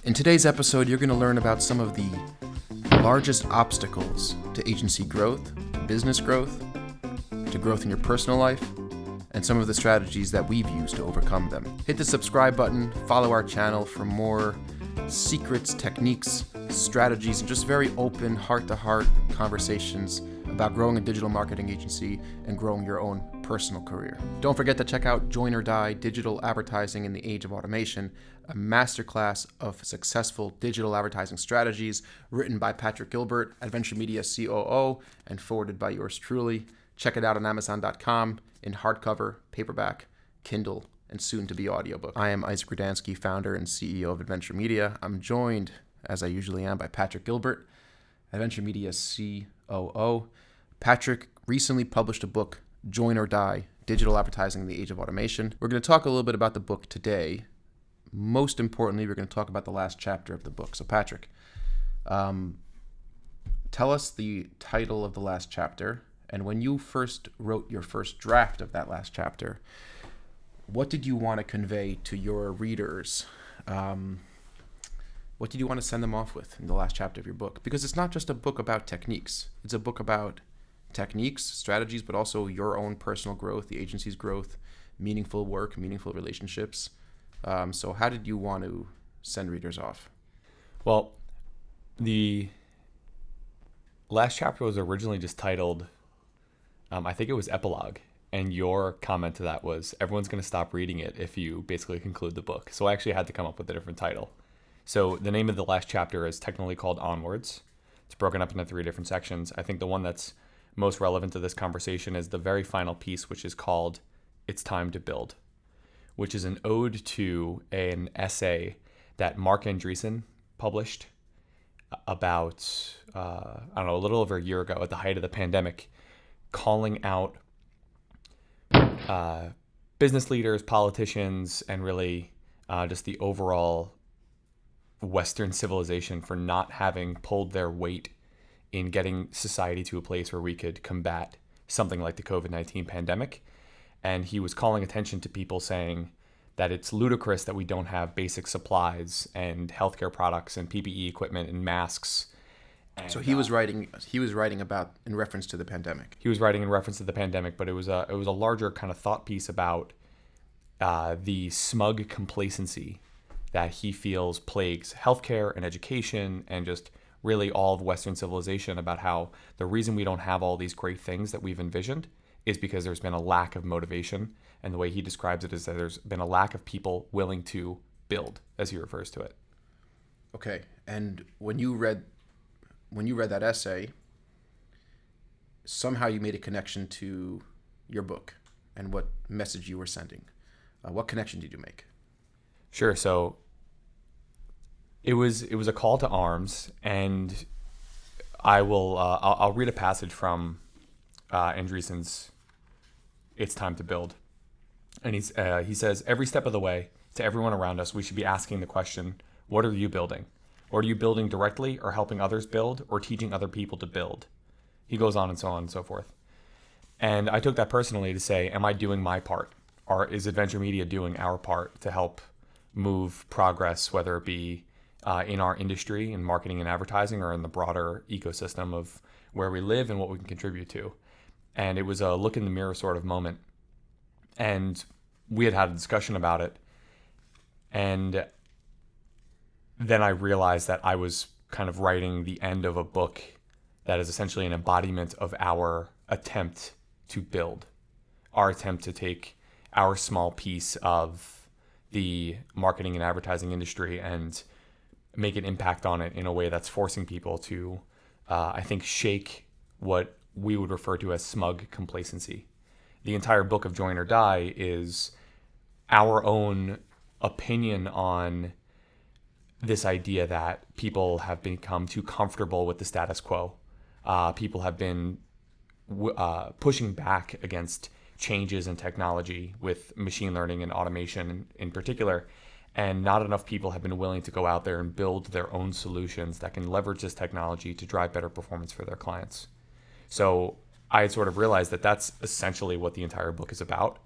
In today's episode, you're going to learn about some of the largest obstacles to agency growth, business growth, to growth in your personal life, and some of the strategies that we've used to overcome them. Hit the subscribe button, follow our channel for more secrets, techniques, strategies, and just very open, heart-to-heart conversations about growing a digital marketing agency and growing your own personal career. Don't forget to check out Join or Die, Digital Advertising in the Age of Automation, a masterclass of successful digital advertising strategies written by Patrick Gilbert at Venture Media COO and forwarded by yours truly. Check it out on Amazon.com in hardcover, paperback, Kindle, and soon to be audiobook. I am Isaac Rudansky, founder and CEO of Adventure Media. I'm joined, as I usually am, by Patrick Gilbert, Adventure Media COO. Patrick recently published a book, Join or Die, Digital Advertising in the Age of Automation. We're going to talk a little bit about the book today. Most importantly, we're going to talk about the last chapter of the book. So Patrick, tell us the title of the last chapter. And when you first wrote your first draft of that last chapter, what did you want to convey to your readers? What did you want to send them off with in the last chapter of your book? Because it's not just a book about techniques. It's a book about techniques, strategies, but also your own personal growth, the agency's growth, meaningful work, meaningful relationships. So how did you want to send readers off? Well, the last chapter was originally just titled, I think it was Epilogue. And your comment to that was, everyone's going to stop reading it if you basically conclude the book. So I actually had to come up with a different title. So the name of the last chapter is technically called Onwards. It's broken up into 3 different sections. I think the one that's most relevant to this conversation is the very final piece, which is called It's Time to Build, which is an ode to an essay that Mark Andreessen published about, a little over a year ago at the height of the pandemic, calling out business leaders, politicians, and really just the overall Western civilization for not having pulled their weight in getting society to a place where we could combat something like the COVID-19 pandemic. And he was calling attention to people saying that it's ludicrous that we don't have basic supplies and healthcare products and PPE equipment and masks. And, so he was writing about in reference to the pandemic. He was writing in reference to the pandemic, but it was a larger kind of thought piece about the smug complacency that he feels plagues healthcare and education and just really all of Western civilization, about how the reason we don't have all these great things that we've envisioned is because there's been a lack of motivation. And the way he describes it is that there's been a lack of people willing to build, as he refers to it. Okay. And when you read that essay, somehow you made a connection to your book and what message you were sending. What connection did you make? Sure. So it was a call to arms, and I'll read a passage from Andreessen's It's Time to Build. And he says, every step of the way, to everyone around us, we should be asking the question, what are you building? Or are you building directly, or helping others build, or teaching other people to build? He goes on and so forth. And I took that personally to say, am I doing my part? Or is Adventure Media doing our part to help move progress, whether it be in our industry, in marketing and advertising, or in the broader ecosystem of where we live and what we can contribute to? And it was a look in the mirror sort of moment. And we had a discussion about it. And then I realized that I was kind of writing the end of a book that is essentially an embodiment of our attempt to build, our attempt to take our small piece of the marketing and advertising industry and make an impact on it in a way that's forcing people to, I think, shake what we would refer to as smug complacency. The entire book of Join or Die is our own opinion on this idea that people have become too comfortable with the status quo. People have been pushing back against changes in technology with machine learning and automation in particular, and not enough people have been willing to go out there and build their own solutions that can leverage this technology to drive better performance for their clients. So I had sort of realized that that's essentially what the entire book is about.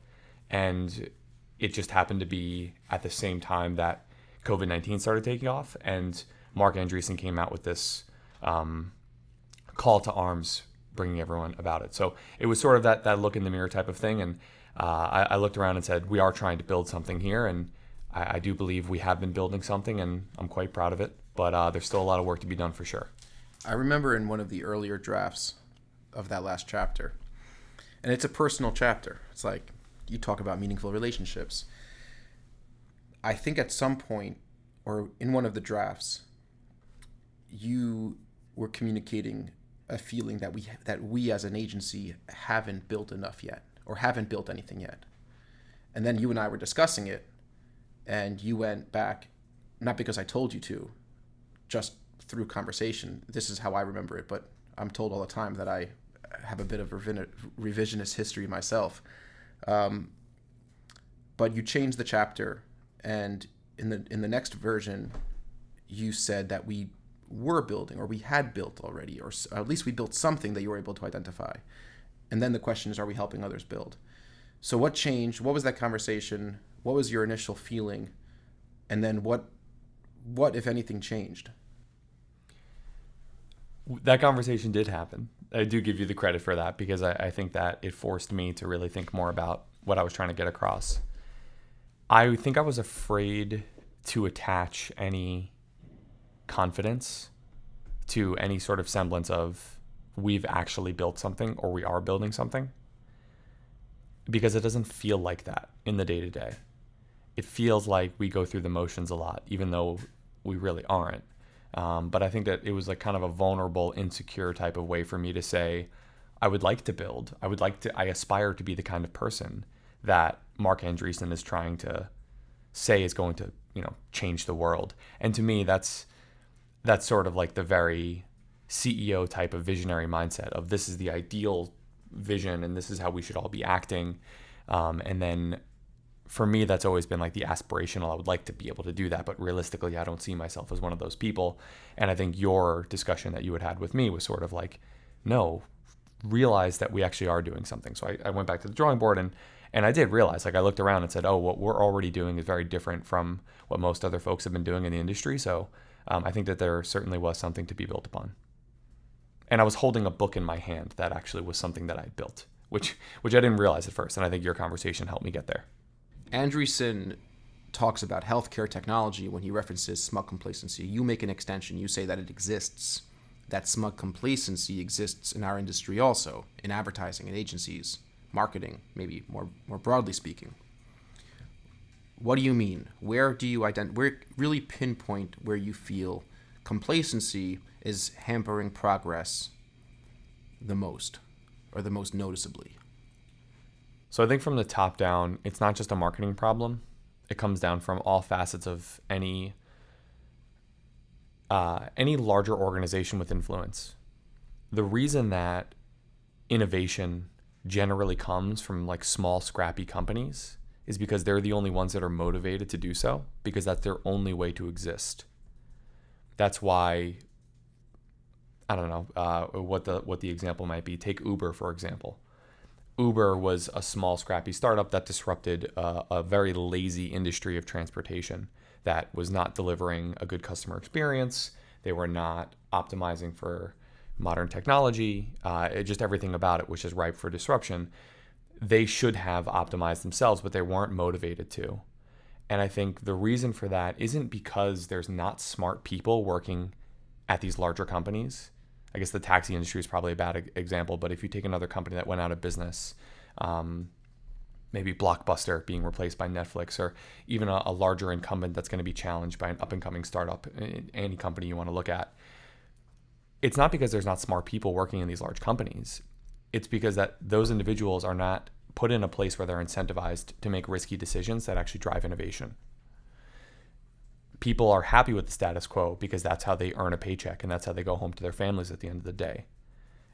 And it just happened to be at the same time that COVID-19 started taking off, and Mark Andreessen came out with this call to arms, bringing everyone about it. So it was sort of that look in the mirror type of thing. And I looked around and said, we are trying to build something here. And I do believe we have been building something, and I'm quite proud of it. But there's still a lot of work to be done for sure. I remember in one of the earlier drafts of that last chapter, and it's a personal chapter. It's like you talk about meaningful relationships. I think at some point, or in one of the drafts, you were communicating a feeling that we as an agency haven't built enough yet, or haven't built anything yet. And then you and I were discussing it, and you went back, not because I told you to, just through conversation. This is how I remember it, but I'm told all the time that I have a bit of revisionist history myself. But you changed the chapter, and in the next version, you said that we were building, or we had built already, or at least we built something that you were able to identify. And then the question is, are we helping others build? So what changed? What was that conversation? What was your initial feeling? And then what if anything, changed? That conversation did happen. I do give you the credit for that, because I think that it forced me to really think more about what I was trying to get across. I think I was afraid to attach any confidence to any sort of semblance of we've actually built something or we are building something, because it doesn't feel like that in the day-to-day. It feels like we go through the motions a lot, even though we really aren't. But I think that it was like kind of a vulnerable, insecure type of way for me to say, I would like to build. I aspire to be the kind of person that Mark Andreessen is trying to say is going to, change the world. And to me, that's sort of like the very CEO type of visionary mindset of this is the ideal vision and this is how we should all be acting. And then for me, that's always been like the aspirational. I would like to be able to do that, but realistically, I don't see myself as one of those people. And I think your discussion that you had with me was sort of like, no, realize that we actually are doing something. So I went back to the drawing board and I did realize, like I looked around and said, oh, what we're already doing is very different from what most other folks have been doing in the industry. So I think that there certainly was something to be built upon. And I was holding a book in my hand that actually was something that I built, which I didn't realize at first. And I think your conversation helped me get there. Andreessen talks about healthcare technology when he references smug complacency. You make an extension. You say that it exists. That smug complacency exists in our industry also, in advertising and agencies, marketing, maybe more broadly speaking. What do you mean? Where do you really pinpoint where you feel complacency is hampering progress the most, or the most noticeably? So I think from the top down, it's not just a marketing problem. It comes down from all facets of any larger organization with influence. The reason that innovation generally comes from like small, scrappy companies is because they're the only ones that are motivated to do so, because that's their only way to exist. That's why, I don't know what the example might be. Take Uber, for example. Uber was a small, scrappy startup that disrupted a very lazy industry of transportation that was not delivering a good customer experience. They were not optimizing for modern technology. Just everything about it was just ripe for disruption. They should have optimized themselves, but they weren't motivated to. And I think the reason for that isn't because there's not smart people working at these larger companies. I guess the taxi industry is probably a bad example, but if you take another company that went out of business, maybe Blockbuster being replaced by Netflix, or even a larger incumbent that's going to be challenged by an up-and-coming startup, any company you want to look at, it's not because there's not smart people working in these large companies. It's because that those individuals are not put in a place where they're incentivized to make risky decisions that actually drive innovation. People are happy with the status quo because that's how they earn a paycheck and that's how they go home to their families at the end of the day.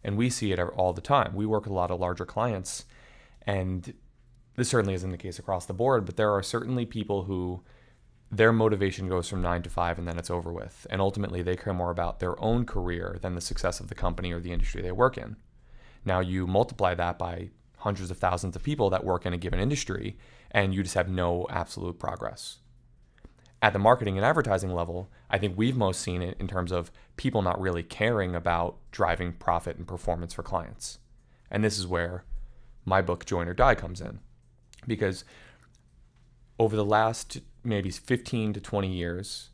And we see it all the time. We work with a lot of larger clients, and this certainly isn't the case across the board, but there are certainly people who their motivation goes from 9 to 5 and then it's over with. And ultimately they care more about their own career than the success of the company or the industry they work in. Now you multiply that by hundreds of thousands of people that work in a given industry, and you just have no absolute progress. At the marketing and advertising level, I think we've most seen it in terms of people not really caring about driving profit and performance for clients. And this is where my book, Join or Die, comes in. Because over the last maybe 15 to 20 years,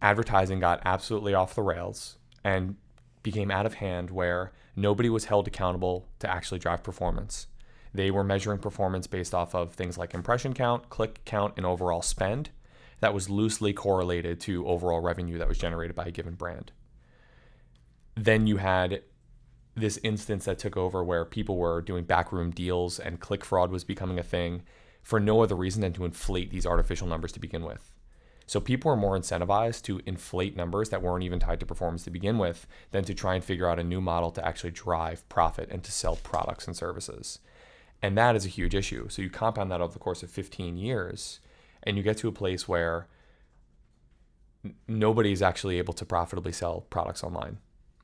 advertising got absolutely off the rails and became out of hand, where nobody was held accountable to actually drive performance. They were measuring performance based off of things like impression count, click count, and overall spend that was loosely correlated to overall revenue that was generated by a given brand. Then you had this instance that took over where people were doing backroom deals and click fraud was becoming a thing for no other reason than to inflate these artificial numbers to begin with. So people were more incentivized to inflate numbers that weren't even tied to performance to begin with than to try and figure out a new model to actually drive profit and to sell products and services. And that is a huge issue. So you compound that over the course of 15 years, and you get to a place where nobody is actually able to profitably sell products online,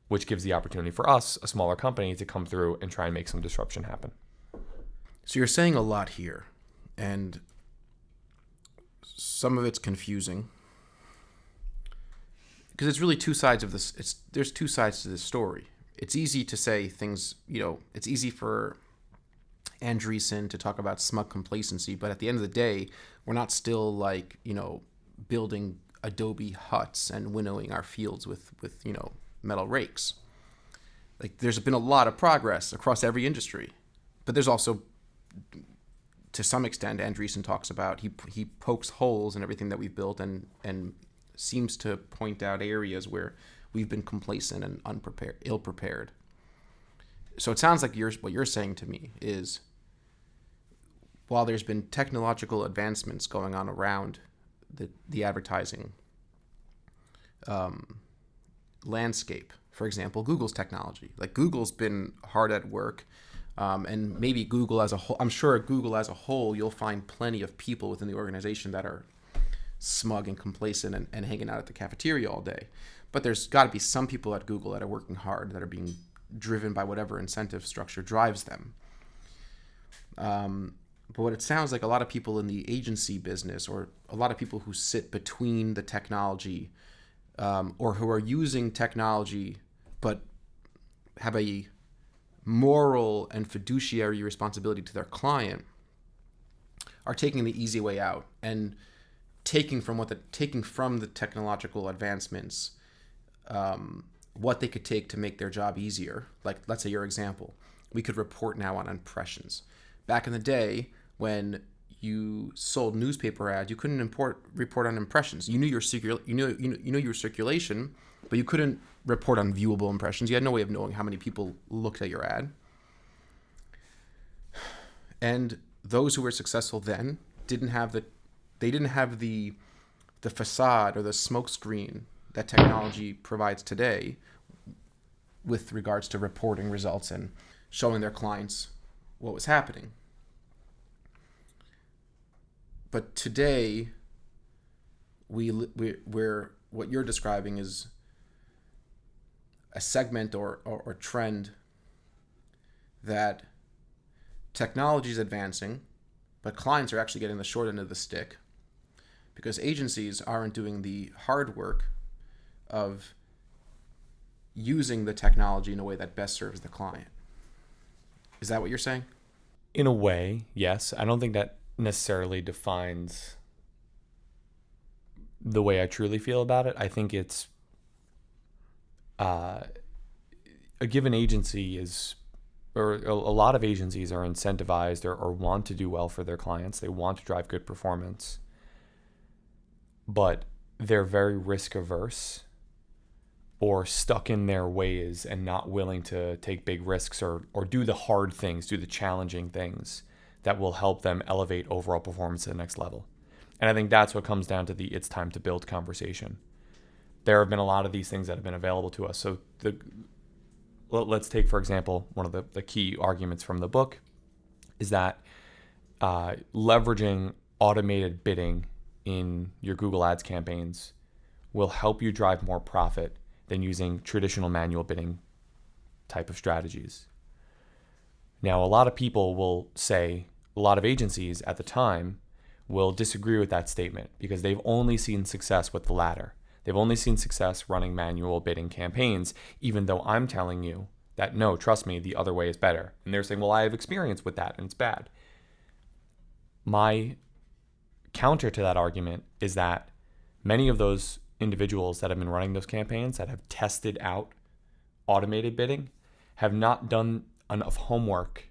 which gives the opportunity for us, a smaller company, to come through and try and make some disruption happen. So you're saying a lot here, and some of it's confusing because it's really two sides of this. There's two sides to this story. It's easy to say things, it's easy for Andreessen to talk about smug complacency, but at the end of the day, we're not still building Adobe huts and winnowing our fields with metal rakes. Like, there's been a lot of progress across every industry, but there's also, to some extent, Andreessen talks about, he pokes holes in everything that we've built and seems to point out areas where we've been complacent and ill-prepared. So it sounds like what you're saying to me is, while there's been technological advancements going on around the advertising landscape, for example, Google's technology. Like, Google's been hard at work, and maybe Google as a whole, I'm sure at Google as a whole, you'll find plenty of people within the organization that are smug and complacent and hanging out at the cafeteria all day. But there's got to be some people at Google that are working hard, that are being driven by whatever incentive structure drives them. But what it sounds like, a lot of people in the agency business, or a lot of people who sit between the technology, or who are using technology but have a moral and fiduciary responsibility to their client, are taking the easy way out and taking from the technological advancements what they could take to make their job easier. Like, let's say your example, we could report now on impressions. Back in the day, when you sold newspaper ads, you couldn't report on impressions. You knew your circulation, but you couldn't report on viewable impressions. You had no way of knowing how many people looked at your ad. And those who were successful then didn't have the facade or the smoke screen that technology provides today with regards to reporting results and showing their clients what was happening. But today, we're what you're describing is a segment or trend that technology is advancing, but clients are actually getting the short end of the stick because agencies aren't doing the hard work of using the technology in a way that best serves the client. Is that what you're saying? In a way, yes. I don't think that necessarily defines the way I truly feel about it. I think it's a given agency is, or a lot of agencies are incentivized or want to do well for their clients. They want to drive good performance, but they're very risk averse or stuck in their ways and not willing to take big risks or do the hard things, do the challenging things that will help them elevate overall performance to the next level. And I think that's what comes down to the it's time to build conversation. There have been a lot of these things that have been available to us. So let's take, for example, one of the key arguments from the book is that leveraging automated bidding in your Google Ads campaigns will help you drive more profit than using traditional manual bidding type of strategies. Now, a lot of people will say, a lot of agencies at the time will disagree with that statement because they've only seen success with the latter. They've only seen success running manual bidding campaigns, even though I'm telling you that, no, trust me, the other way is better. And they're saying, well, I have experience with that and it's bad. My counter to that argument is that many of those individuals that have been running those campaigns that have tested out automated bidding have not done enough homework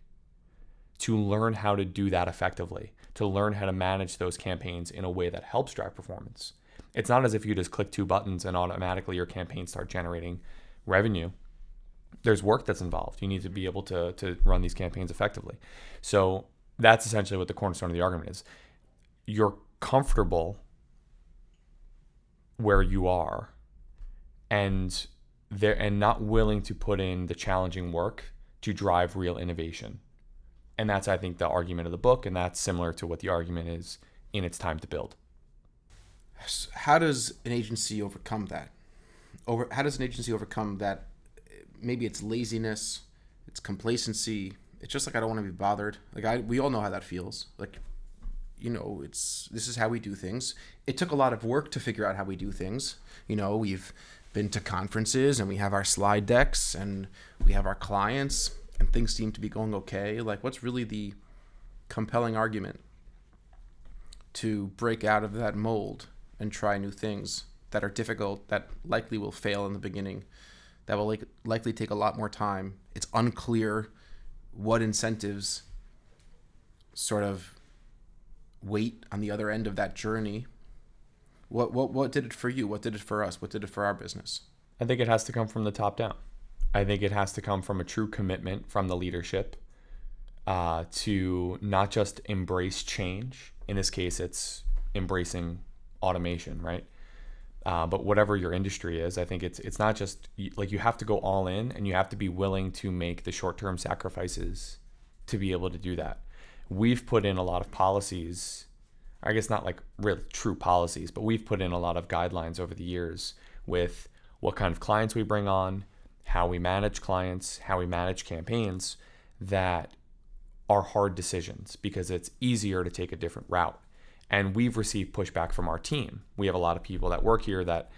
to learn how to do that effectively, to learn how to manage those campaigns in a way that helps drive performance. It's not as if you just click 2 buttons and automatically your campaigns start generating revenue. There's work that's involved. You need to be able to run these campaigns effectively. So that's essentially what the cornerstone of the argument is. You're comfortable where you are and not willing to put in the challenging work to drive real innovation. And that's, I think, the argument of the book, and that's similar to what the argument is in It's Time to Build. How does an agency overcome that? How does an agency overcome that? Maybe it's laziness, it's complacency. It's just like, I don't want to be bothered. Like, we all know how that feels. Like, this is how we do things. It took a lot of work to figure out how we do things. We've been to conferences and we have our slide decks and we have our clients and things seem to be going okay. Like, what's really the compelling argument to break out of that mold and try new things that are difficult, that likely will fail in the beginning, that will likely take a lot more time? It's unclear what incentives sort of wait on the other end of that journey. What did it for you? What did it for us? What did it for our business? I think it has to come from the top down. I think it has to come from a true commitment from the leadership to not just embrace change. In this case, it's embracing automation, right? But whatever your industry is, I think it's not just like, you have to go all in and you have to be willing to make the short-term sacrifices to be able to do that. We've put in a lot of policies, I guess not like real true policies, but we've put in a lot of guidelines over the years with what kind of clients we bring on, how we manage clients, how we manage campaigns, that are hard decisions because it's easier to take a different route. And we've received pushback from our team. We have a lot of people that work here that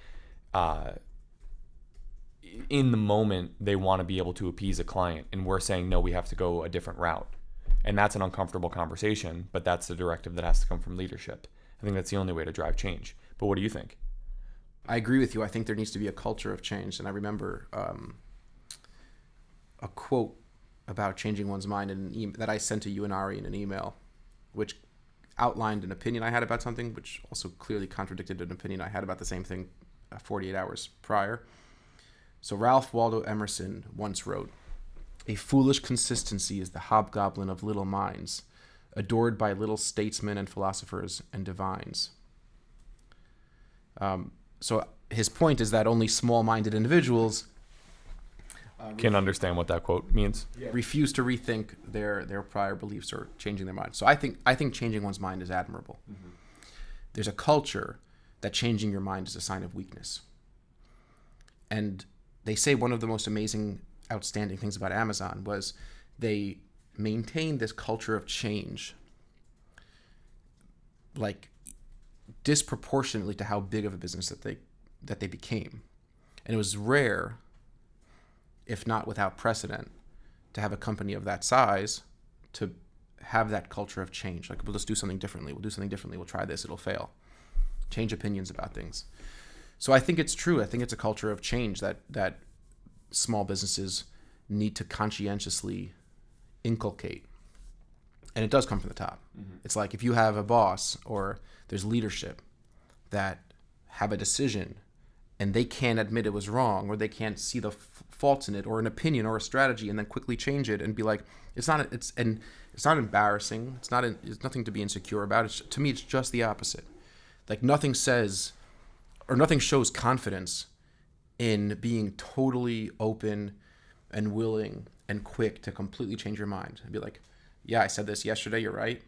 in the moment, they want to be able to appease a client. And we're saying, no, we have to go a different route. And that's an uncomfortable conversation, but that's the directive that has to come from leadership. I think that's the only way to drive change. But what do you think? I agree with you. I think there needs to be a culture of change. And I remember a quote about changing one's mind that I sent to you and Ari in an email, which outlined an opinion I had about something, which also clearly contradicted an opinion I had about the same thing 48 hours prior. So Ralph Waldo Emerson once wrote, "A foolish consistency is the hobgoblin of little minds, adored by little statesmen and philosophers and divines." So his point is that only small-minded individuals can understand what that quote means. Refuse to rethink their prior beliefs or changing their mind. So I think changing one's mind is admirable. Mm-hmm. There's a culture that changing your mind is a sign of weakness. And they say one of the most amazing, outstanding things about Amazon was they maintained this culture of change, like disproportionately to how big of a business that they became. And it was rare, if not without precedent, to have a company of that size to have that culture of change. Like, we'll just do something differently. We'll try this. It'll fail. Change opinions about things. So I think it's true. I think it's a culture of change that small businesses need to conscientiously inculcate. And it does come from the top. Mm-hmm. It's like if you have a boss or there's leadership that have a decision and they can't admit it was wrong, or they can't see the faults in it, or an opinion or a strategy, and then quickly change it and be like, it's not embarrassing. It's nothing to be insecure about. To me, it's just the opposite. Like, nothing shows confidence in being totally open and willing and quick to completely change your mind and be like, yeah, I said this yesterday, you're right.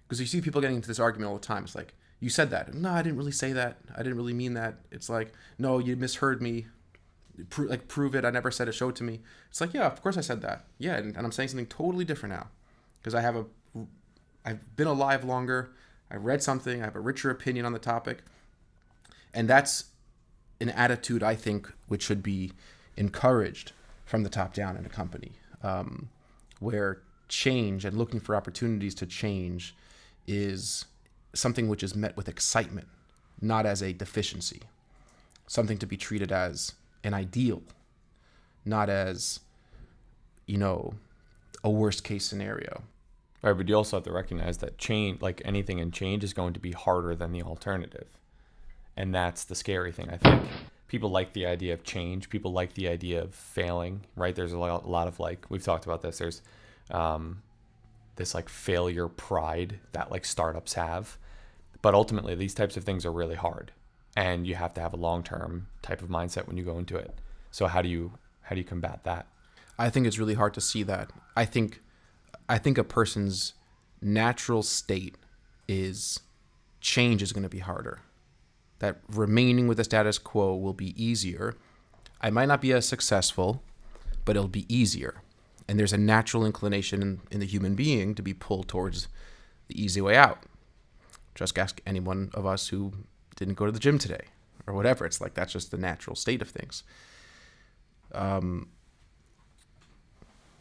Because you see people getting into this argument all the time. It's like, you said that. No, I didn't really say that. I didn't really mean that. It's like, no, you misheard me. Prove it. I never said it. Show it to me. It's like, yeah, of course I said that. Yeah, and I'm saying something totally different now because I've been alive longer. I read something, I have a richer opinion on the topic. And that's an attitude, I think, which should be encouraged from the top down in a company, where change and looking for opportunities to change is something which is met with excitement, not as a deficiency, something to be treated as an ideal, not as, a worst case scenario. Right, but you also have to recognize that change, like anything in change, is going to be harder than the alternative. And that's the scary thing, I think. People like the idea of change. People like the idea of failing, right? There's a lot of, like, we've talked about this. There's this, like, failure pride that, like, startups have. But ultimately, these types of things are really hard. And you have to have a long-term type of mindset when you go into it. So how do you combat that? I think it's really hard to see that. I think a person's natural state is change is going to be harder. That remaining with the status quo will be easier. I might not be as successful, but it'll be easier. And there's a natural inclination in the human being to be pulled towards the easy way out. Just ask any one of us who didn't go to the gym today or whatever. It's like that's just the natural state of things.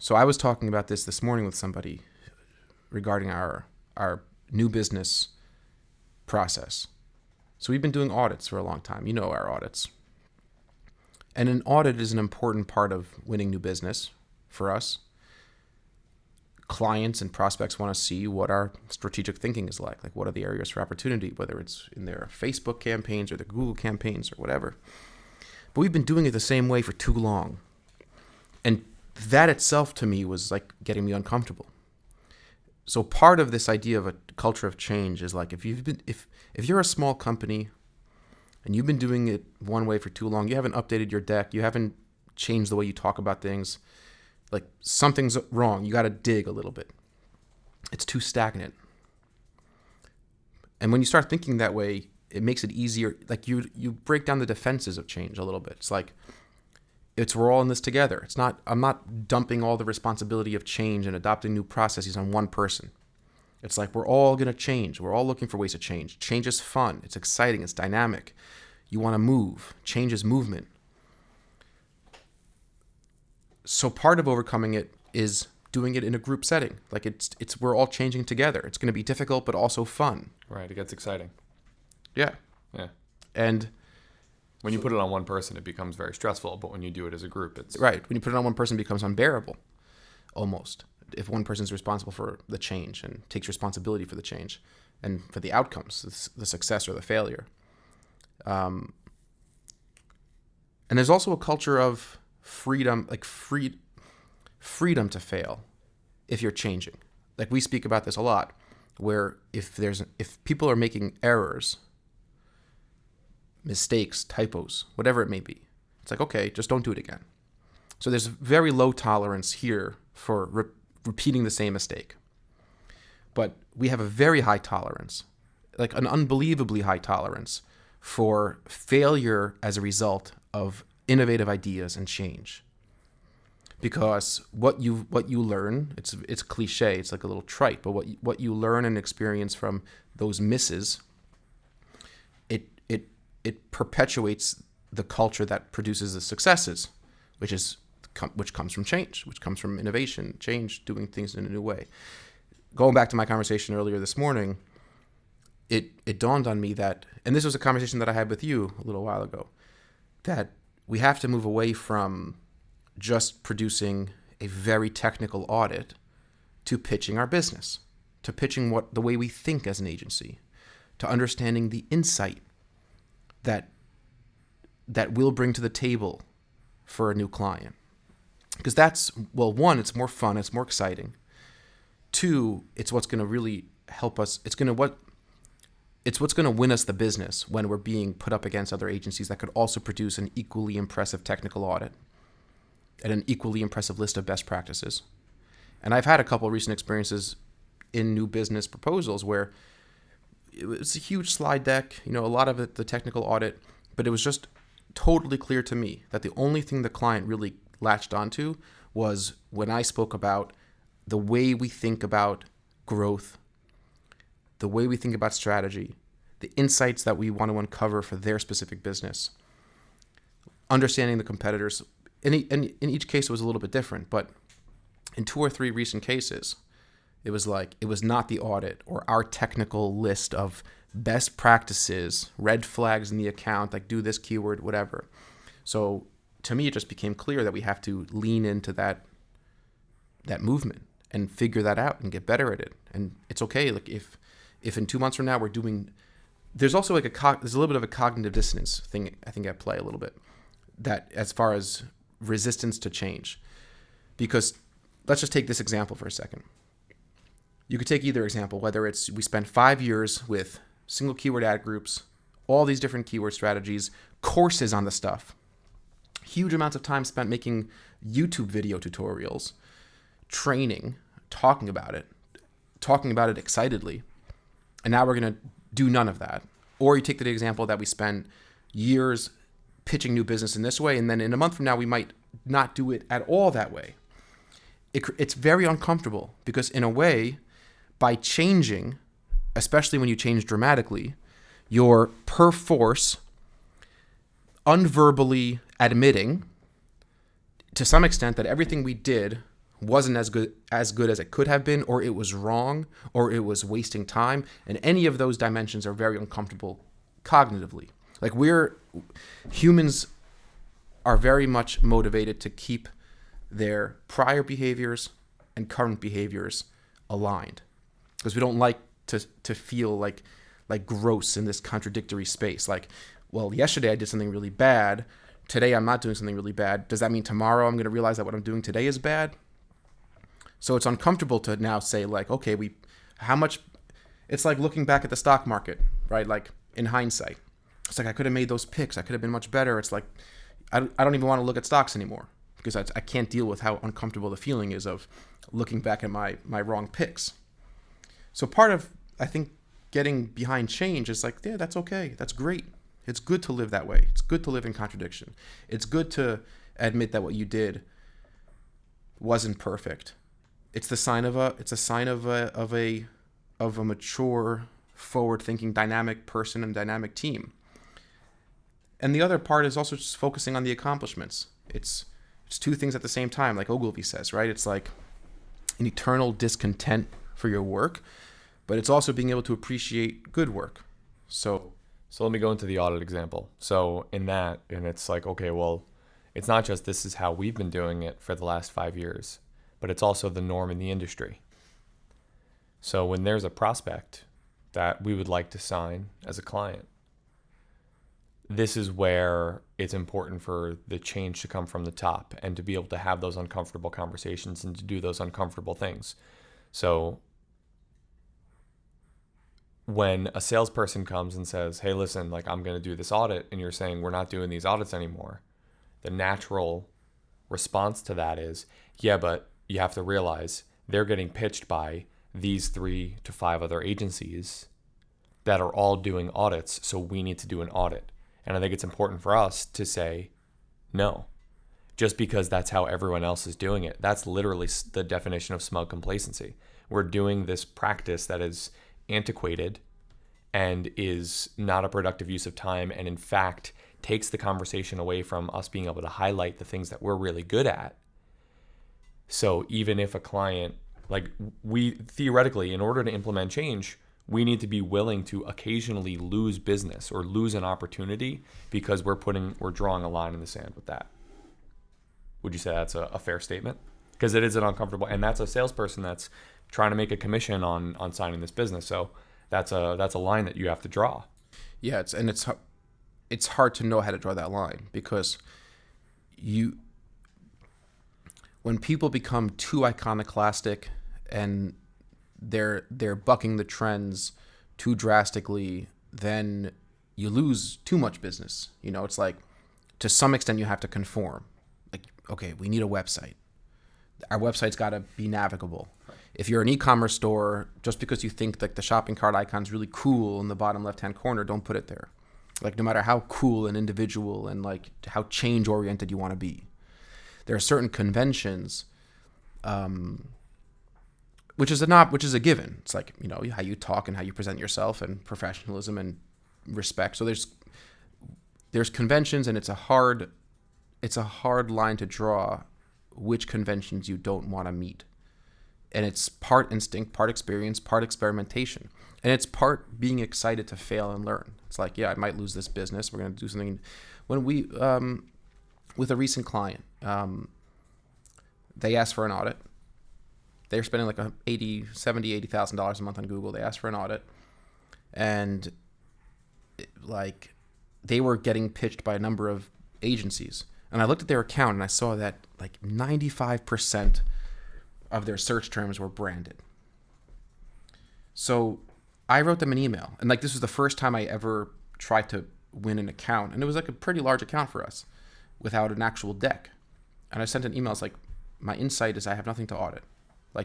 So I was talking about this morning with somebody regarding our new business process. So we've been doing audits for a long time. You know our audits. And an audit is an important part of winning new business for us. Clients and prospects want to see what our strategic thinking is like what are the areas for opportunity, whether it's in their Facebook campaigns or their Google campaigns or whatever. But we've been doing it the same way for too long. And that itself to me was like getting me uncomfortable. So part of this idea of a culture of change is like if you're a small company and you've been doing it one way for too long, you haven't updated your deck, you haven't changed the way you talk about things, like something's wrong. You got to dig a little bit. It's too stagnant. And when you start thinking that way, it makes it easier. Like you break down the defenses of change a little bit. It's like we're all in this together. I'm not dumping all the responsibility of change and adopting new processes on one person. It's like we're all going to change. We're all looking for ways to change. Change is fun. It's exciting. It's dynamic. You want to move. Change is movement. So part of overcoming it is doing it in a group setting. Like it's we're all changing together. It's going to be difficult, but also fun. Right. It gets exciting. Yeah. Yeah. And when you put it on one person, it becomes very stressful. But when you do it as a group, it's right. When you put it on one person, it becomes unbearable, almost. If one person is responsible for the change and takes responsibility for the change and for the outcomes, the success or the failure. And there's also a culture of freedom, like freedom to fail if you're changing. Like we speak about this a lot, where if people are making errors, mistakes, typos, whatever it may be, it's like, okay, just don't do it again. So there's very low tolerance here for repeating the same mistake. But we have a very high tolerance, like an unbelievably high tolerance for failure as a result of innovative ideas and change. Because what you learn, it's cliche, it's like a little trite, but what you learn and experience from those misses, it perpetuates the culture that produces the successes, which comes from change, which comes from innovation, change, doing things in a new way. Going back to my conversation earlier this morning, it dawned on me that, and this was a conversation that I had with you a little while ago, that we have to move away from just producing a very technical audit to pitching our business, to pitching the way we think as an agency, to understanding the insight that we'll bring to the table for a new client. Because that's, well, one, it's more fun, it's more exciting. Two, it's what's going to really help us. It's what's going to win us the business when we're being put up against other agencies that could also produce an equally impressive technical audit and an equally impressive list of best practices. And I've had a couple of recent experiences in new business proposals where it was a huge slide deck, a lot of it, the technical audit, but it was just totally clear to me that the only thing the client really latched onto was when I spoke about the way we think about growth, the way we think about strategy, the insights that we want to uncover for their specific business, understanding the competitors. In each case, it was a little bit different, but in 2 or 3 recent cases, it was not the audit or our technical list of best practices, red flags in the account, like do this keyword, whatever. So to me, it just became clear that we have to lean into that movement and figure that out and get better at it. And it's okay. Like if in 2 months from now we're doing, there's also like there's a little bit of a cognitive dissonance thing, I think, at play a little bit, that as far as resistance to change. Because let's just take this example for a second. You could take either example, whether it's we spent 5 years with single keyword ad groups, all these different keyword strategies, courses on the stuff, huge amounts of time spent making YouTube video tutorials, training, talking about it excitedly. And now we're going to do none of that. Or you take the example that we spend years pitching new business in this way, and then in a month from now, we might not do it at all that way. It's very uncomfortable because in a way, by changing, especially when you change dramatically, you're perforce unverbally admitting to some extent that everything we did wasn't as good as it could have been, or it was wrong, or it was wasting time. And any of those dimensions are very uncomfortable cognitively. Like humans are very much motivated to keep their prior behaviors and current behaviors aligned, because we don't like to feel like gross in this contradictory space. Like, well, yesterday I did something really bad. Today I'm not doing something really bad. Does that mean tomorrow I'm going to realize that what I'm doing today is bad? So it's uncomfortable to now say like, okay, it's like looking back at the stock market, right? Like in hindsight, it's like I could have made those picks. I could have been much better. It's like, I don't even want to look at stocks anymore because I can't deal with how uncomfortable the feeling is of looking back at my wrong picks. So part of, I think, getting behind change is like, yeah, that's okay. That's great. It's good to live that way. It's good to live in contradiction. It's good to admit that what you did wasn't perfect. It's a sign of a mature, forward-thinking, dynamic person and dynamic team. And the other part is also just focusing on the accomplishments. It's 2 things at the same time, like Ogilvy says, right? It's like an eternal discontent for your work, but it's also being able to appreciate good work. So let me go into the audit example. So in that, and it's like, okay, well, it's not just this is how we've been doing it for the last 5 years, but it's also the norm in the industry. So when there's a prospect that we would like to sign as a client, this is where it's important for the change to come from the top and to be able to have those uncomfortable conversations and to do those uncomfortable things. So when a salesperson comes and says, hey, listen, like I'm going to do this audit, and you're saying we're not doing these audits anymore, the natural response to that is, yeah, but you have to realize they're getting pitched by these 3 to 5 other agencies that are all doing audits, so we need to do an audit. And I think it's important for us to say no, just because that's how everyone else is doing it. That's literally the definition of smug complacency. We're doing this practice that is antiquated and is not a productive use of time, and in fact takes the conversation away from us being able to highlight the things that we're really good at. So even if a client, like we theoretically, in order to implement change, we need to be willing to occasionally lose business or lose an opportunity because we're drawing a line in the sand with that. Would you say that's a fair statement? Because it is an uncomfortable, and that's a salesperson that's trying to make a commission on signing this business. So that's a line that you have to draw. Yeah, it's hard to know how to draw that line, because when people become too iconoclastic and they're bucking the trends too drastically, then you lose too much business. You know, it's like, to some extent you have to conform. Like, okay, we need a website. Our website's got to be navigable. If you're an e-commerce store, just because you think like the shopping cart icon's really cool in the bottom left-hand corner, don't put it there. Like, no matter how cool and individual and like how change-oriented you want to be, there are certain conventions which is a given. It's like, how you talk and how you present yourself and professionalism and respect. So there's conventions, and it's a hard line to draw which conventions you don't want to meet. And it's part instinct, part experience, part experimentation. And it's part being excited to fail and learn. It's like, yeah, I might lose this business. We're going to do something. When we, with a recent client, they asked for an audit. They're spending like $80,000 a month on Google. They asked for an audit. And they were getting pitched by a number of agencies. And I looked at their account and I saw that like 95% of their search terms were branded. So I wrote them an email, and this was the first time I ever tried to win an account, and it was like a pretty large account for us without an actual deck. And I sent an email. It's like, my insight is I have nothing to audit.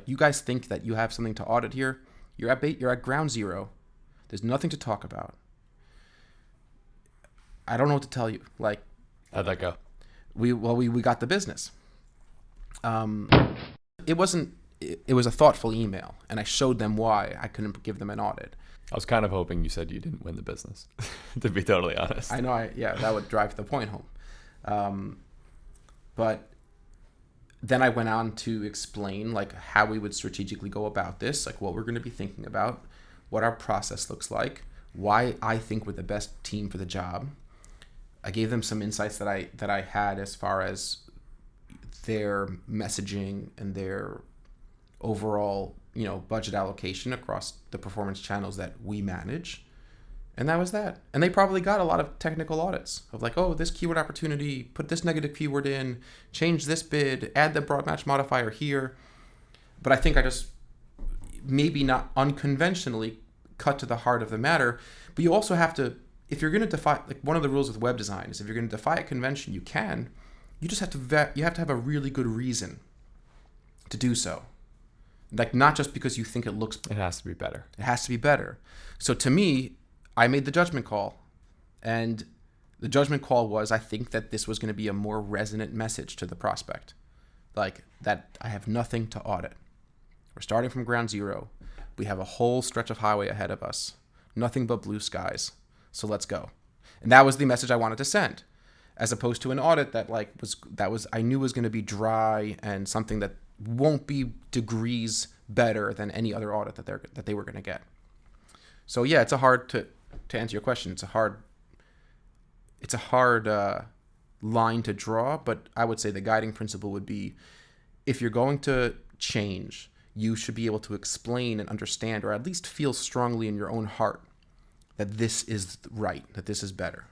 You guys think that you have something to audit here? You're at ground zero. There's nothing to talk about. I don't know what to tell you. How'd that go? We got the business. It was a thoughtful email, and I showed them why I couldn't give them an audit. I was kind of hoping you said you didn't win the business, to be totally honest. I know, that would drive the point home. But then I went on to explain how we would strategically go about this, what we're going to be thinking about, what our process looks like, why I think we're the best team for the job. I gave them some insights that I had as far as their messaging and their overall, budget allocation across the performance channels that we manage. And that was that. And they probably got a lot of technical audits of this keyword opportunity, put this negative keyword in, change this bid, add the broad match modifier here. But I think I just maybe not unconventionally cut to the heart of the matter. But you also have to, if you're going to defy, one of the rules with web design is if you're going to defy a convention, you just have to you have to have a really good reason to do so. Not just because you think it looks. It has to be better. It has to be better. So to me, I made the judgment call, and the judgment call was I think that this was going to be a more resonant message to the prospect, that I have nothing to audit. We're starting from ground zero. We have a whole stretch of highway ahead of us, nothing but blue skies. So let's go. And that was the message I wanted to send, as opposed to an audit that I knew was going to be dry and something that won't be degrees better than any other audit that they were going to get. So yeah, it's to answer your question. It's a hard line to draw, but I would say the guiding principle would be, if you're going to change, you should be able to explain and understand, or at least feel strongly in your own heart, that this is right, that this is better.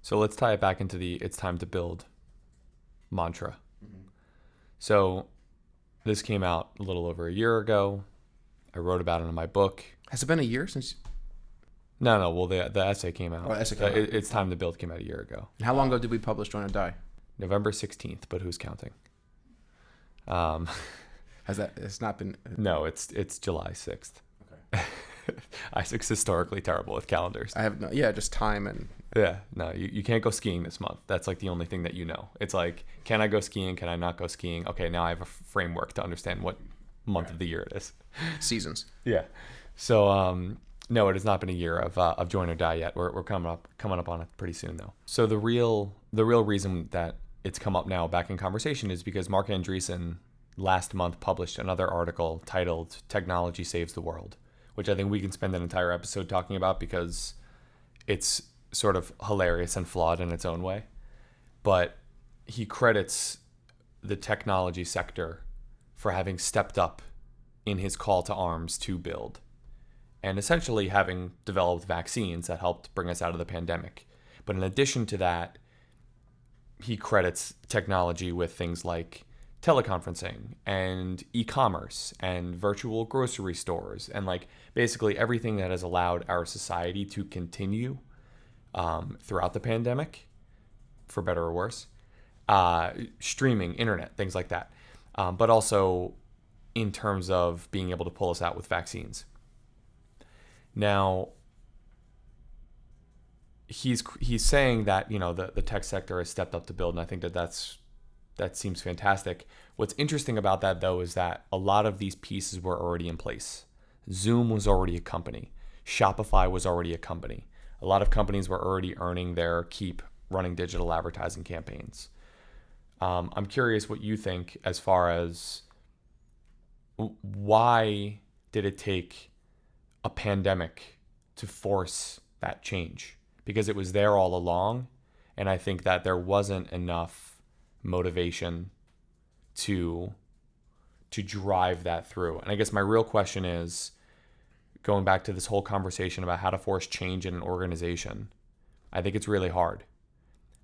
So let's tie it back into the "it's time to build" mantra. Mm-hmm. So this came out a little over a year ago. I wrote about it in my book. Has it been a year since? No. Well, the essay came out. Oh, the essay came out. It's Time to Build came out a year ago. And how long ago did we publish Join or Die? November 16th, but who's counting? It's not been? No, it's July 6th. Okay. Isaac's historically terrible with calendars. I have just time and. Yeah, no, you can't go skiing this month. That's the only thing that you know. It's can I go skiing? Can I not go skiing? Okay, now I have a framework to understand what month of the year it is. Seasons. Yeah. So no, it has not been a year of Join or Die yet. We're coming up on it pretty soon though. So the real reason that it's come up now back in conversation is because Mark Andreessen last month published another article titled "Technology Saves the World," which I think we can spend an entire episode talking about because it's sort of hilarious and flawed in its own way. But he credits the technology sector for having stepped up in his call to arms to build, and essentially having developed vaccines that helped bring us out of the pandemic. But in addition to that, he credits technology with things like teleconferencing and e-commerce and virtual grocery stores and basically everything that has allowed our society to continue throughout the pandemic, for better or worse, streaming, internet, things like that, but also in terms of being able to pull us out with vaccines. Now, he's saying that the tech sector has stepped up to build, and I think that's That seems fantastic. What's interesting about that, though, is that a lot of these pieces were already in place. Zoom was already a company. Shopify was already a company. A lot of companies were already earning their keep running digital advertising campaigns. I'm curious what you think as far as why did it take a pandemic to force that change? Because it was there all along, and I think that there wasn't enough motivation to drive that through. And I guess my real question is, going back to this whole conversation about how to force change in an organization, I think it's really hard,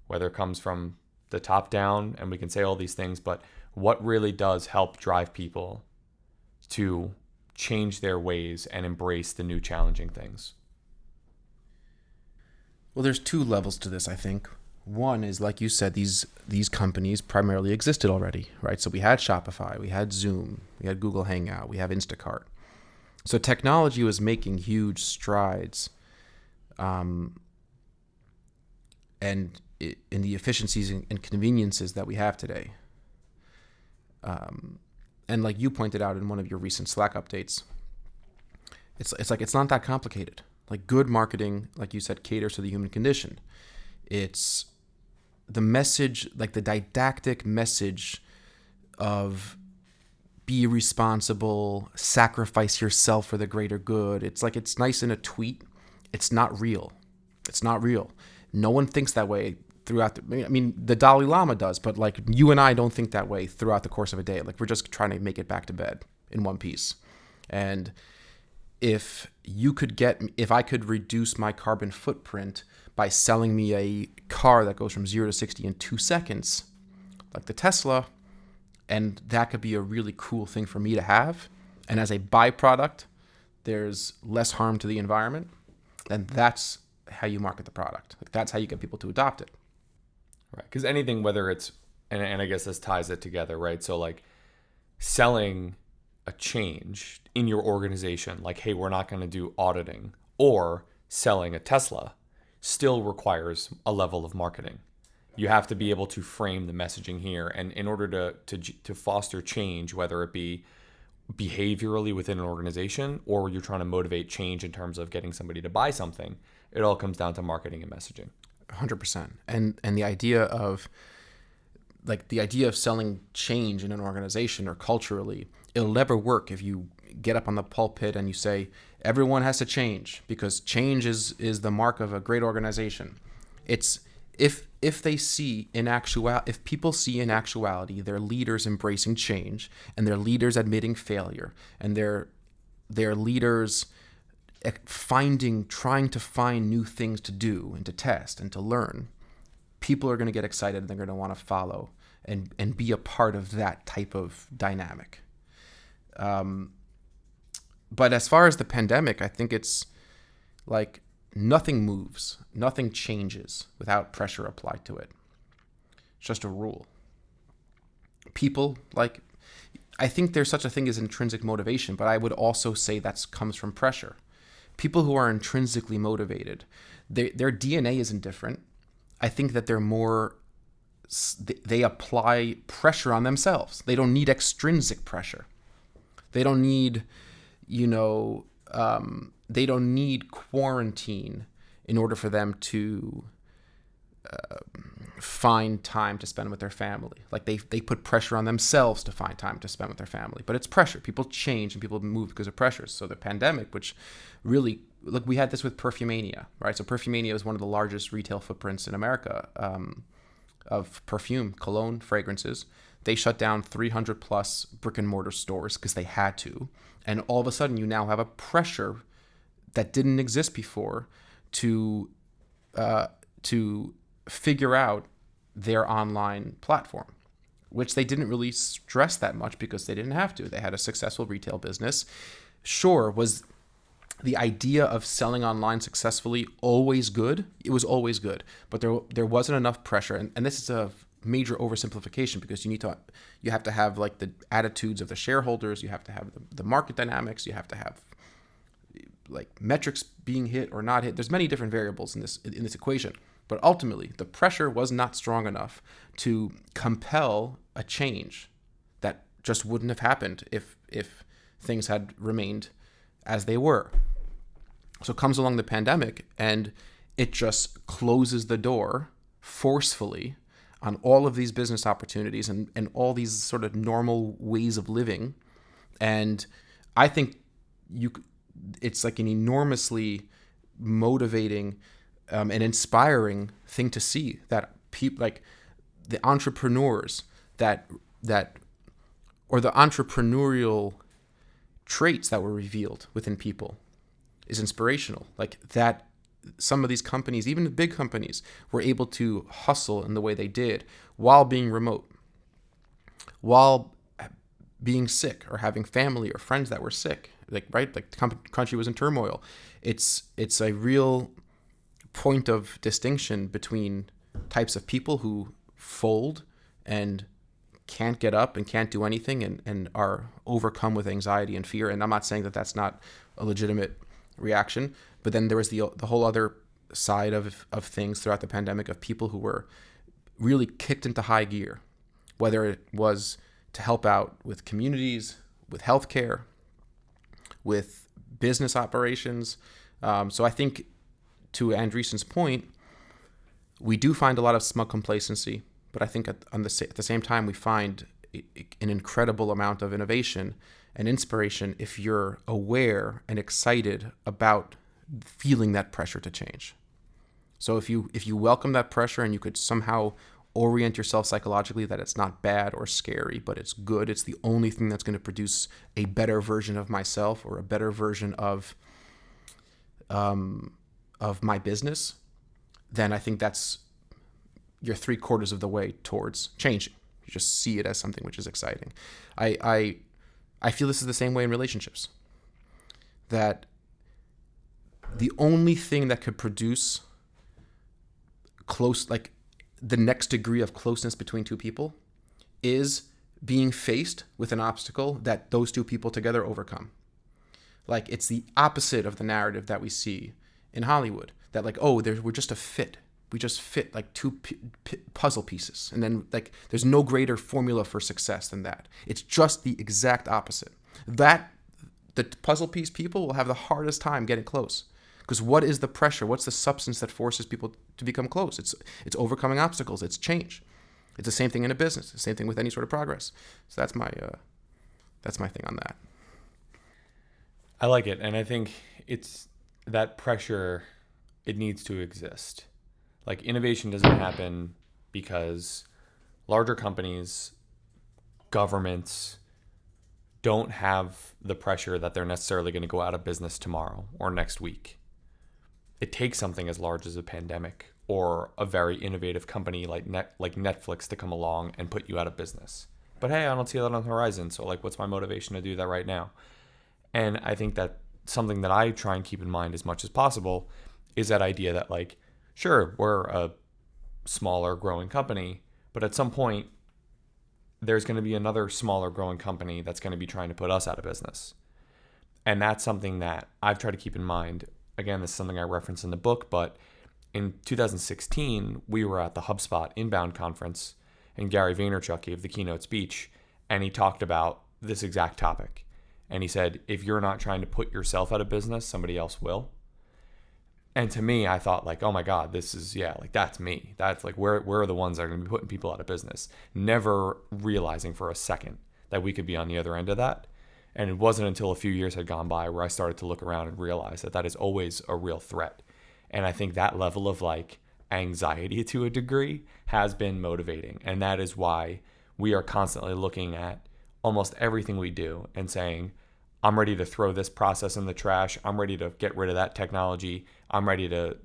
whether it comes from the top down, and we can say all these things, but what really does help drive people to change their ways and embrace the new challenging things? Well, there's two levels to this, I think. One is, like you said, these companies primarily existed already, right? So we had Shopify, we had Zoom, we had Google Hangout, we have Instacart. So technology was making huge strides, and in the efficiencies and conveniences that we have today. And like you pointed out in one of your recent Slack updates, it's like it's not that complicated. Like, good marketing, like you said, caters to the human condition. It's the message, like the didactic message of be responsible, sacrifice yourself for the greater good. It's like, it's nice in a tweet. It's not real. It's not real. No one thinks that way throughout the Dalai Lama does, but like you and I don't think that way throughout the course of a day. Like, we're just trying to make it back to bed in one piece. And if I could reduce my carbon footprint by selling me a car that goes from 0 to 60 in 2 seconds, like the Tesla, and that could be a really cool thing for me to have, and as a byproduct, there's less harm to the environment, then that's how you market the product. Like, that's how you get people to adopt it. Right. Because anything, whether it's, and I guess this ties it together, right? So like selling a change in your organization, like, hey, we're not going to do auditing, or selling a Tesla, still requires a level of marketing. You have to be able to frame the messaging here, and in order to foster change, whether it be behaviorally within an organization, or you're trying to motivate change in terms of getting somebody to buy something, it all comes down to marketing and messaging. 100%. And the idea of selling change in an organization or culturally, it'll never work if you get up on the pulpit and you say everyone has to change, because change is the mark of a great organization. It's if people see in actuality their leaders embracing change, and their leaders admitting failure, and their leaders trying to find new things to do and to test and to learn, people are going to get excited, and they're going to want to follow and be a part of that type of dynamic. But as far as the pandemic, I think it's like nothing moves, nothing changes without pressure applied to it. It's just a rule. People, like, I think there's such a thing as intrinsic motivation, but I would also say that comes from pressure. People who are intrinsically motivated, their DNA isn't different. I think that they apply pressure on themselves. They don't need extrinsic pressure. They don't need, they don't need quarantine in order for them to find time to spend with their family. Like, they put pressure on themselves to find time to spend with their family. But it's pressure. People change and people move because of pressures. So the pandemic, which really, look, we had this with Perfumania, right? So Perfumania is one of the largest retail footprints in America of perfume, cologne, fragrances. They shut down 300 plus brick and mortar stores because they had to. And all of a sudden, you now have a pressure that didn't exist before to figure out their online platform, which they didn't really stress that much because they didn't have to. They had a successful retail business. Sure, was the idea of selling online successfully always good? It was always good, but there wasn't enough pressure. And this is a major oversimplification, because you have to have like the attitudes of the shareholders, you have to have the market dynamics, you have to have like metrics being hit or not hit. There's many different variables in this equation, but ultimately the pressure was not strong enough to compel a change that just wouldn't have happened if things had remained as they were. So comes along the pandemic, and it just closes the door forcefully on all of these business opportunities and all these sort of normal ways of living. And I think it's like an enormously motivating and inspiring thing to see that people, like the entrepreneurs or the entrepreneurial traits that were revealed within people is inspirational. Like that some of these companies, even the big companies, were able to hustle in the way they did while being remote, while being sick or having family or friends that were sick. Like the country was in turmoil. It's a real point of distinction between types of people who fold and can't get up and can't do anything and are overcome with anxiety and fear. And I'm not saying that that's not a legitimate reaction, but then there was the whole other side of things throughout the pandemic of people who were really kicked into high gear, whether it was to help out with communities, with healthcare, with business operations. So I think, to Andreessen's point, we do find a lot of smug complacency, but I think at the same time we find an incredible amount of innovation and inspiration if you're aware and excited about feeling that pressure to change. So if you welcome that pressure and you could somehow orient yourself psychologically that it's not bad or scary, but it's good, it's the only thing that's going to produce a better version of myself or a better version of my business, then I think you're 3/4 of the way towards changing. You just see it as something which is exciting. I feel this is the same way in relationships. That the only thing that could produce like the next degree of closeness between two people is being faced with an obstacle that those two people together overcome. Like it's the opposite of the narrative that we see in Hollywood. That like, we're just a fit. We just fit like two puzzle pieces. And then like there's no greater formula for success than that. It's just the exact opposite. That the puzzle piece people will have the hardest time getting close. Because what is the pressure? What's the substance that forces people to become close? It's overcoming obstacles. It's change. It's the same thing in a business. The same thing with any sort of progress. So that's my thing on that. I like it. And I think it's that pressure, it needs to exist. Like innovation doesn't happen because larger companies, governments don't have the pressure that they're necessarily going to go out of business tomorrow or next week. It takes something as large as a pandemic or a very innovative company like Netflix to come along and put you out of business. But hey, I don't see that on the horizon. So like, what's my motivation to do that right now? And I think that something that I try and keep in mind as much as possible is that idea that like, sure, we're a smaller growing company, but at some point there's going to be another smaller growing company that's going to be trying to put us out of business. And that's something that I've tried to keep in mind. Again, this is something I reference in the book, but in 2016, we were at the HubSpot Inbound Conference, and Gary Vaynerchuk gave the keynote speech, and he talked about this exact topic. And he said, if you're not trying to put yourself out of business, somebody else will. And to me, I thought like, oh my God, this is, like that's me. That's like, we're the ones that are going to be putting people out of business. Never realizing for a second that we could be on the other end of that. And it wasn't until a few years had gone by where I started to look around and realize that that is always a real threat. And I think that level of like anxiety to a degree has been motivating. And that is why we are constantly looking at almost everything we do and saying, I'm ready to throw this process in the trash. I'm ready to get rid of that technology. I'm ready to,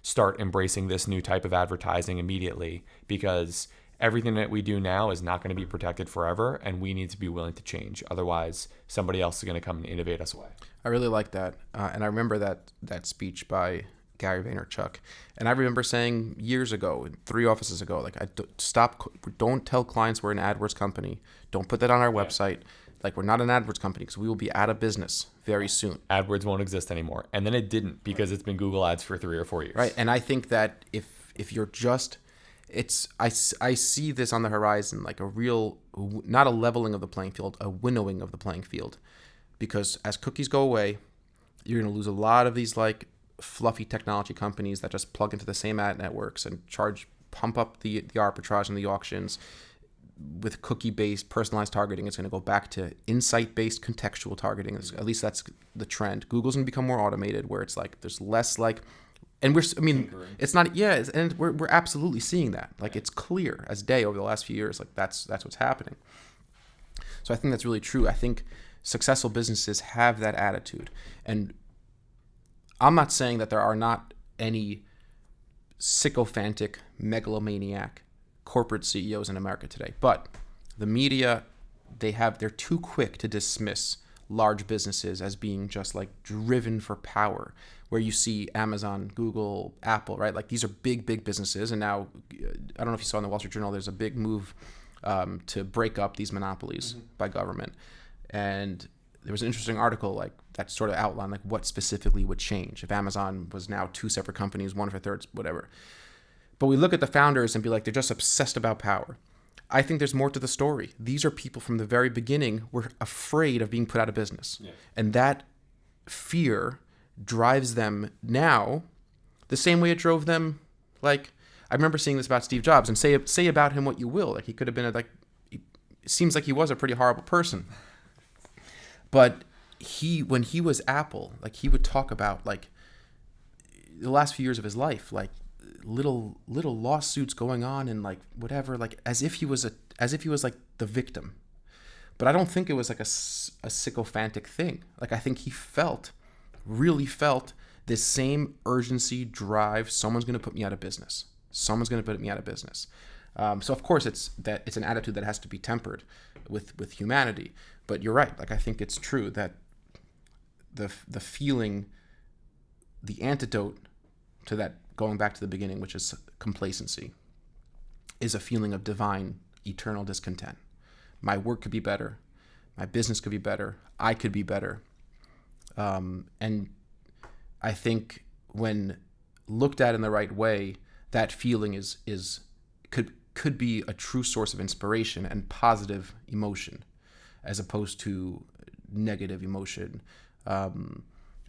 start embracing this new type of advertising immediately, because everything that we do now is not going to be protected forever, and we need to be willing to change. Otherwise, somebody else is going to come and innovate us away. I really like that. And I remember that speech by Gary Vaynerchuk. And I remember saying years ago, 3 offices ago, like, don't tell clients we're an AdWords company. Don't put that on our website. Like, we're not an AdWords company because we will be out of business very soon. AdWords won't exist anymore. And then it didn't, because it's been Google Ads for 3 or 4 years. Right. And I think that if you're just I see this on the horizon, like a real, not a leveling of the playing field, a winnowing of the playing field. Because as cookies go away, you're going to lose a lot of these like fluffy technology companies that just plug into the same ad networks and pump up the arbitrage and the auctions. With cookie-based personalized targeting, it's going to go back to insight-based contextual targeting. At least that's the trend. Google's going to become more automated, where it's like there's less like, and it's not, and we're absolutely seeing that. Like it's clear as day over the last few years. Like that's what's happening. So I think that's really true. I think successful businesses have that attitude, and I'm not saying that there are not any sycophantic, megalomaniac corporate CEOs in America today, but the media, they're too quick to dismiss large businesses as being just like driven for power, where you see Amazon, Google, Apple, right? Like these are big businesses, and now I don't know if you saw in the Wall Street Journal, there's a big move to break up these monopolies by government. And there was an interesting article like that sort of outlined like what specifically would change if Amazon was now two separate companies, one for thirds, whatever. But we look at the founders and be like, they're just obsessed about power. I think there's more to the story. These are people from the very beginning were afraid of being put out of business. Yeah. And that fear drives them now the same way it drove them. Like, I remember seeing this about Steve Jobs, and say about him what you will. Like, he could have been it seems like he was a pretty horrible person. But when he was Apple, like he would talk about like the last few years of his life, like little lawsuits going on and like whatever, like as if he was like the victim. But I don't think it was like a sycophantic thing. Like I think he really felt this same urgency, drive. Someone's going to put me out of business. So of course it's an attitude that has to be tempered with humanity. But you're right. Like I think it's true that the feeling, the antidote to that, going back to the beginning, which is complacency, is a feeling of divine, eternal discontent. My work could be better. My business could be better. I could be better. And I think when looked at in the right way, that feeling could be a true source of inspiration and positive emotion, as opposed to negative emotion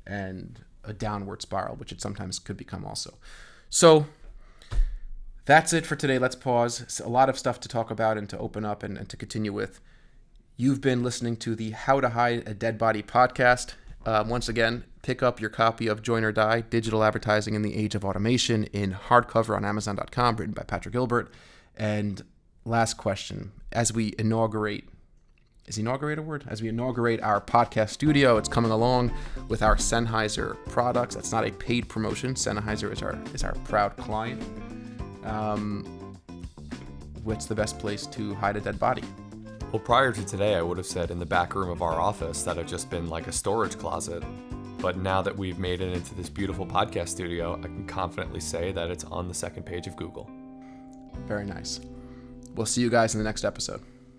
and a downward spiral, which it sometimes could become also. So that's it for today. Let's pause. It's a lot of stuff to talk about and to open up and to continue with. You've been listening to the How to Hide a Dead Body podcast. Once again, pick up your copy of Join or Die, Digital Advertising in the Age of Automation, in hardcover on Amazon.com, written by Patrick Gilbert. And last question, as we inaugurate our podcast studio, it's coming along with our Sennheiser products. That's not a paid promotion. Sennheiser is our proud client. What's the best place to hide a dead body? Well, prior to today, I would have said in the back room of our office that had just been like a storage closet. But now that we've made it into this beautiful podcast studio, I can confidently say that it's on the second page of Google. Very nice. We'll see you guys in the next episode.